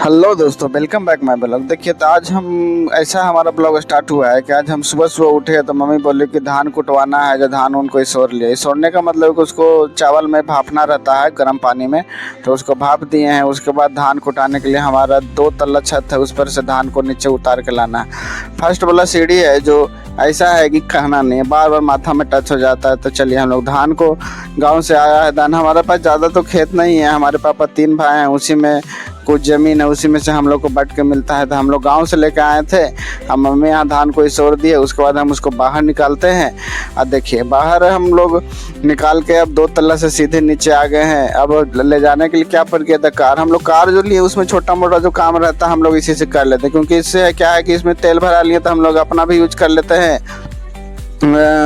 Hello दोस्तों, welcome back my blog. देखिए, तो आज हम ऐसा हमारा ब्लॉग स्टार्ट हुआ है कि आज हम सुबह सुबह उठे तो मम्मी बोली कि धान कुटवाना है। जो धान उनको सोर लिया, सोरने का मतलब कि उसको चावल में भापना रहता है गर्म पानी में, तो उसको भाप दिए हैं। उसके बाद धान कुटाने के लिए हमारा 2 तल्ला छत है, उस पर से धान को नीचे उतार के लाना है। फर्स्ट वाला सीढ़ी है जो ऐसा है कि कहना नहीं है, बार बार माथा में टच हो जाता है। तो चलिए, हम लोग धान को गाँव से आया है धान। हमारे पास ज़्यादा तो खेत नहीं है, हमारे पापा 3 भाई हैं, उसी में कुछ ज़मीन है, उसी में से हम लोग को बट के मिलता है। तो हम लोग गांव से लेकर आए थे। हम मम्मी यहाँ धान को सोर दिए, उसके बाद हम उसको बाहर निकालते हैं। और देखिए, बाहर हम लोग निकाल के अब 2 तल्ला से सीधे नीचे आ गए हैं। अब ले जाने के लिए क्या प्रक्रिया था, कार हम लोग कार जो लिए उसमें छोटा मोटा जो काम रहता है हम लोग इसी से कर लेते हैं, क्योंकि इससे क्या है कि इसमें तेल भरा लिए तो हम लोग अपना भी यूज कर लेते हैं।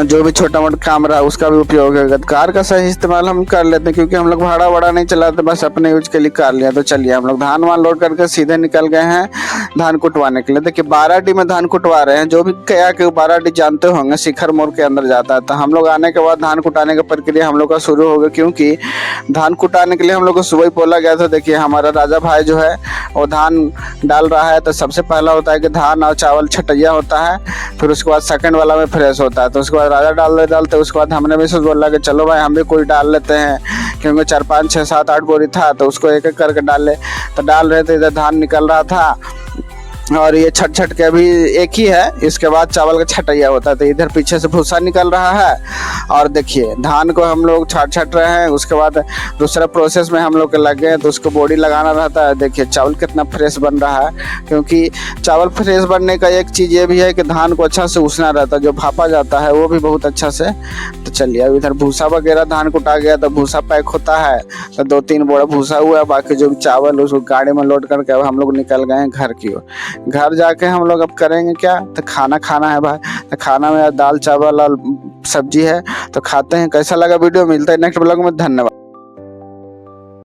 जो भी छोटा मोटा काम रहा उसका भी उपयोग है। कार का सही इस्तेमाल हम कर लेते हैं, क्योंकि हम लोग भाड़ा वाड़ा नहीं चलाते, बस अपने यूज के लिए कर लिया। तो चलिए, हम लोग धान वान लोड करके सीधे निकल गए हैं धान कुटवाने के लिए। देखिए, 12D में धान कुटवा रहे हैं। जो भी क्या कि 12D जानते होंगे, शिखर मोड़ के अंदर जाता है। तो हम लोग आने के बाद धान कुटाने का प्रक्रिया हम लोग का शुरू हो गया, क्योंकि धान कुटाने के लिए हम लोग को सुबह ही बोला गया था। देखिए, हमारा राजा भाई जो है वो धान डाल रहा है। तो सबसे पहला होता है कि धान और चावल छटैया होता है, फिर उसके बाद सेकंड वाला में फ्रेश होता है। तो उसके बाद राजा डालते उसके बाद हमने भी सोच बोला कि चलो भाई हम भी कोई डाल लेते हैं, क्योंकि 4 5 6 7 8 बोरी था, तो उसको एक एक करके डाल रहे थे। इधर धान निकल रहा था और ये छट के अभी एक ही है, इसके बाद चावल का छटैया होता है। तो इधर पीछे से भूसा निकल रहा है। और देखिए, धान को हम लोग छट रहे हैं। उसके बाद दूसरा प्रोसेस में हम लोग के लग गए, तो उसको बॉडी लगाना रहता है। देखिए, चावल कितना फ्रेश बन रहा है, क्योंकि चावल फ्रेश बनने का एक चीज़ ये भी है कि धान को अच्छा से उसना रहता है, जो भापा जाता है वो भी बहुत अच्छा से। तो चलिए, अब इधर भूसा वगैरह धान कुटा गया, तो भूसा पैक होता है। तो 2-3 बोरा भूसा हुआ, बाकी जो चावल उसको गाड़ी में लोड करके अब हम लोग निकल गए हैं घर की ओर। घर जाके हम लोग अब करेंगे क्या, तो खाना है भाई। तो खाना में दाल चावल और सब्जी है, तो खाते हैं। कैसा लगा वीडियो, मिलता है नेक्स्ट ब्लॉग में। धन्यवाद।